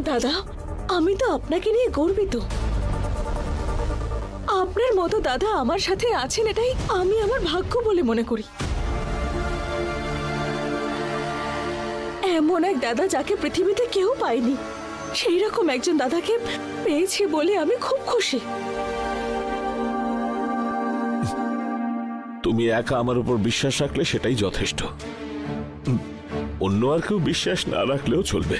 দাদা, আমি তো আপনাকে নিয়ে গর্বিত। আপনার মতো দাদা আমার সাথে আছেন, এটাই আমি আমার ভাগ্য বলে মনে করি। এমন এক দাদা যাকে পৃথিবীতে কেউ পায়নি, সেই রকম একজন দাদাকে পেয়েছি বলে আমি খুব খুশি। তুমি একা আমার উপর বিশ্বাস রাখলে সেটাই যথেষ্ট। অন্য আর কেউ বিশ্বাস না রাখলেও চলবে।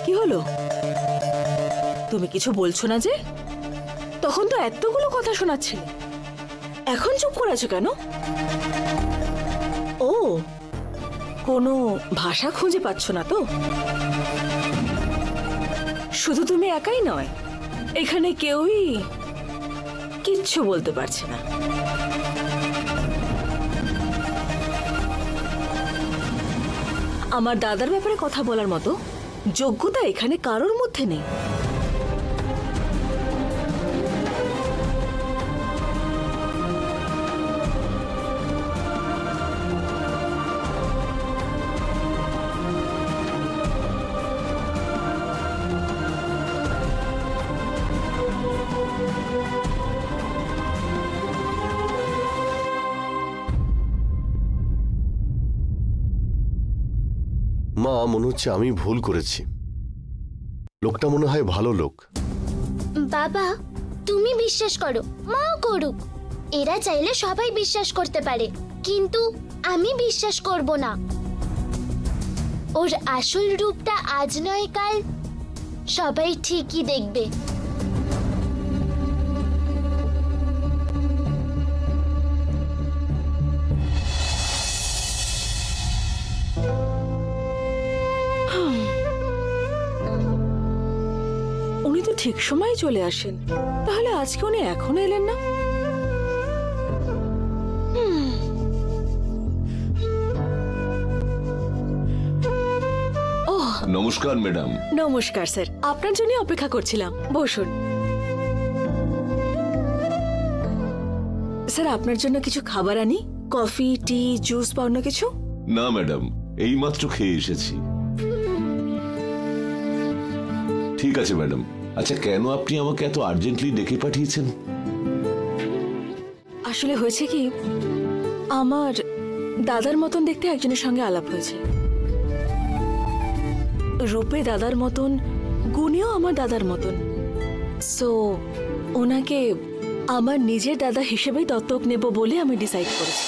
কি হলো, তুমি কিছু বলছো না যে? তখন তো এতগুলো কথা শোনাচ্ছিলে, এখন চুপ করে আছো কেন? ও, কোনো ভাষা খুঁজে পাচ্ছ না তো? শুধু তুমি একাই নয়, এখানে কেউই কিচ্ছু বলতে পারছে না। আমার দাদার ব্যাপারে কথা বলার মতো যোগ্যতা এখানে কারোর মধ্যে নেই। মা, মনে হচ্ছে আমি ভুল করেছি। লোকটা মনে হয় ভালো লোক। বাবা, তুমি বিশ্বাস করো, মাও করুক। এরা চাইলে সবাই বিশ্বাস করতে পারে, কিন্তু আমি বিশ্বাস করব না। ওর আসল রূপটা আজ নয় কাল সবাই ঠিকই দেখবে। উনি তো ঠিক সময় চলে আসেন, তাহলে আজকে উনি এখনো এলেন না? নমস্কার ম্যাডাম। নমস্কার স্যার, আপনার জন্য অপেক্ষা করছিলাম, বসুন। স্যার, আপনার জন্য কিছু খাবার আনি? কফি, টি, জুস বা অন্য কিছু? না ম্যাডাম, এইমাত্র খেয়ে এসেছি। ঠিক আছে ম্যাডাম। আচ্ছা, কেন আপনি আমাকে এত আর্জেন্টলি ডেকে পাঠিয়েছেন? আসলে হয়েছে কি, আমার দাদার মতন দেখতে একজনের সঙ্গে আলাপ হয়েছে। রূপে দাদার মতন, গুণেও আমার দাদার মতন। সো ওনাকে আমার নিজের দাদা হিসেবেই দত্তক নেব বলে আমি ডিসাইড করেছি।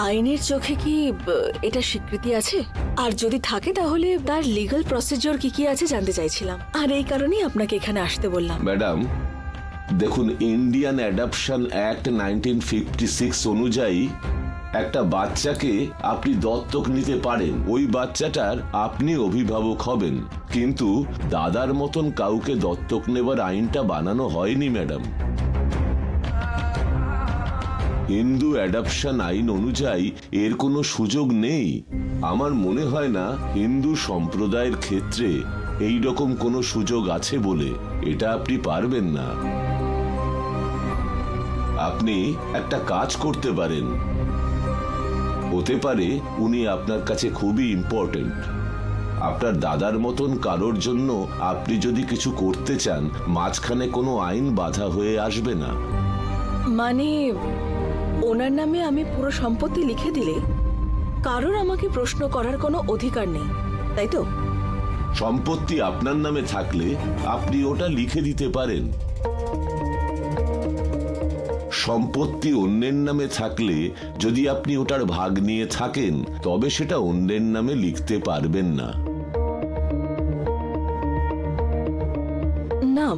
আইনের চোখে কি এটা স্বীকৃতি আছে? আর যদি থাকে তাহলে তার লিগ্যাল প্রসিডিওর কি কি আছে জানতে চাইছিলাম, আর এই কারণেই আপনাকে এখানে আসতে বললাম। ম্যাডাম দেখুন, ইন্ডিয়ান অ্যাডপশন অ্যাক্ট 1956 অনুযায়ী একটা বাচ্চাকে আপনি দত্তক নিতে পারেন, ওই বাচ্চাটার আপনি অভিভাবক হবেন। কিন্তু দাদার মতন কাউকে দত্তক নেবার আইনটা বানানো হয়নি ম্যাডাম। হিন্দু অ্যাডপশন আইন অনুযায়ী এর কোনো সুযোগ নেই। আমার মনে হয় না হিন্দু সম্প্রদায়ের ক্ষেত্রে এই রকম কোনো সুযোগ আছে বলে এটা আপনি পারবেন না। আপনি একটা কাজ করতে পারেন, হতে পারে উনি আপনার কাছে খুবই ইম্পর্টেন্ট। আপনার দাদার মতন কারোর জন্য আপনি যদি কিছু করতে চান, মাঝখানে কোনো আইন বাধা হয়ে আসবে না। মানে ওনার নামে আমি পুরো সম্পত্তি লিখে দিলে কারোর আমাকে প্রশ্ন করার কোনো অধিকার নেই, তাই তো? সম্পত্তি আপনার নামে থাকলে আপনি ওটা লিখে দিতে পারেন। সম্পত্তি অন্যের নামে থাকলে যদি আপনি ওটার ভাগ নিয়ে থাকেন, তবে সেটা অন্যের নামে লিখতে পারবেন না। না,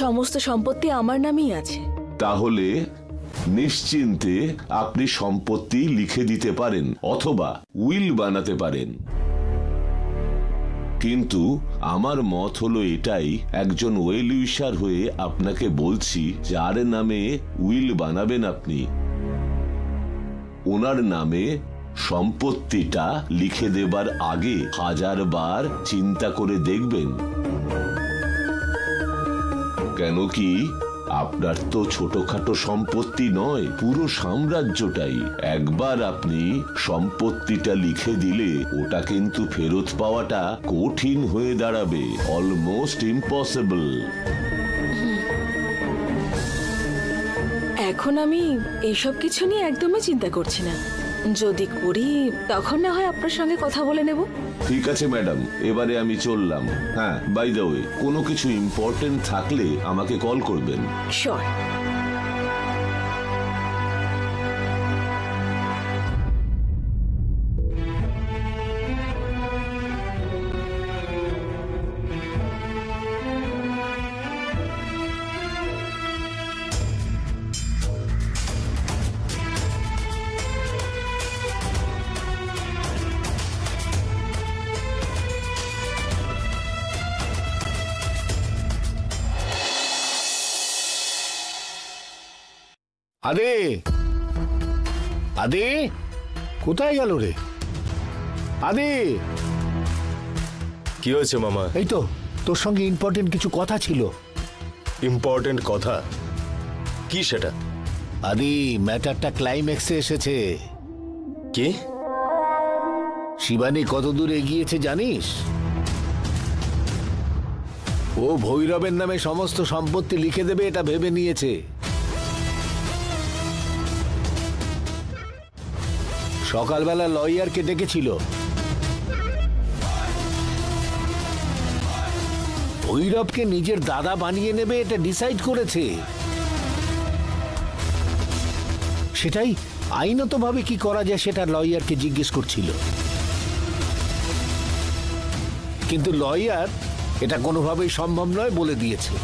সমস্ত সম্পত্তি আমার নামেই আছে। তাহলে নিশ্চিন্তে আপনি সম্পত্তি লিখে দিতে পারেন অথবা উইল বানাতে পারেন। কিন্তু আমার মত হলো এটাই, একজন ওয়েল উইশার হয়ে আপনাকে বলছি, যার নামে উইল বানাবেন আপনি, ওনার নামে সম্পত্তিটা লিখে দেবার আগে 1000 বার চিন্তা করে দেখবেন। কেন কি আপনার তো ছোটখাটো সম্পত্তি নয়, পুরো সাম্রাজ্যটাই। একবার আপনি সম্পত্তিটা লিখে দিলে ওটা কিন্তু ফেরত পাওয়াটা কঠিন হয়ে দাঁড়াবে, অলমোস্ট ইম্পসিবল। এখন আমি এইসব কিছু নিয়ে একদমই চিন্তা করছি না। যদি করি তখন না হয় আপনার সঙ্গে কথা বলে নেব। ঠিক আছে ম্যাডাম, এবারে আমি চললাম। হ্যাঁ, বাই দ্য ওয়ে, কোনো কিছু ইম্পর্টেন্ট থাকলে আমাকে কল করবেন। শিওর। আদে আদে কোথায় গেল রে? আদে, কি হয়েছে মামা? এই তো তোর সঙ্গে ইম্পর্টেন্ট কিছু কথা ছিল। ইম্পর্টেন্ট কথা? কি সেটা? আদি, ম্যাটারটা ক্লাইম্যাক্সে এসেছে। কি? শিবানী কত দূর এগিয়েছে জানিস? ও ভৈরবের নামে সমস্ত সম্পত্তি লিখে দেবে এটা ভেবে নিয়েছে। সকালবেলা লয়ারকে ডেকেছিল। ভৈরবকে নিজের দাদা বানিয়ে নেবে এটা ডিসাইড করেছে। সেটাই আইনতভাবে কি করা যায় সেটা লয়ারকে জিজ্ঞেস করছিল, কিন্তু লয়ার এটা কোনোভাবেই সম্ভব নয় বলে দিয়েছে।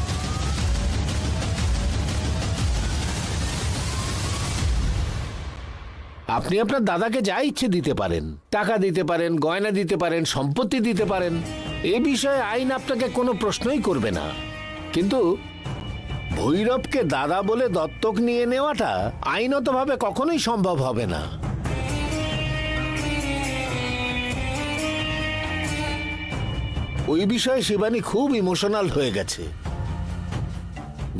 আপনি আপনার দাদাকে যা ইচ্ছে দিতে পারেন, টাকা দিতে পারেন, গয়না দিতে পারেন, সম্পত্তি দিতে পারেন, এ বিষয়ে আইন আপনাকে কোনো প্রশ্নই করবে না। কিন্তু ভৈরবকে দাদা বলে দত্তক নিয়ে নেওয়াটা আইনতভাবে কখনোই সম্ভব হবে না। ওই বিষয়ে শিবানী খুব ইমোশনাল হয়ে গেছে।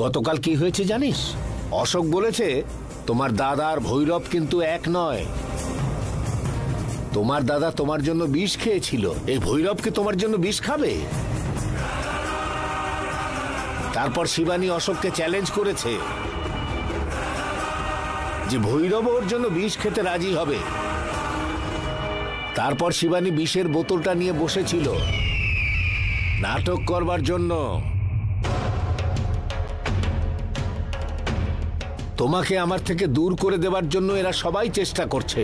গতকাল কি হয়েছে জানিস? অশোক বলেছে তোমার দাদা আর ভৈরব কিন্তু এক নয়। তোমার দাদা তোমার জন্য বিষ খেয়েছিল, এই ভৈরব কি তোমার জন্য বিষ খাবে? তারপর শিবানী অশোককে চ্যালেঞ্জ করেছে যে ভৈরব ওর জন্য বিষ খেতে রাজি হবে। তারপর শিবানী বিষের বোতলটা নিয়ে বসেছিল নাটক করবার জন্য। তোমাকে আমার থেকে দূর করে দেবার জন্য এরা সবাই চেষ্টা করছে।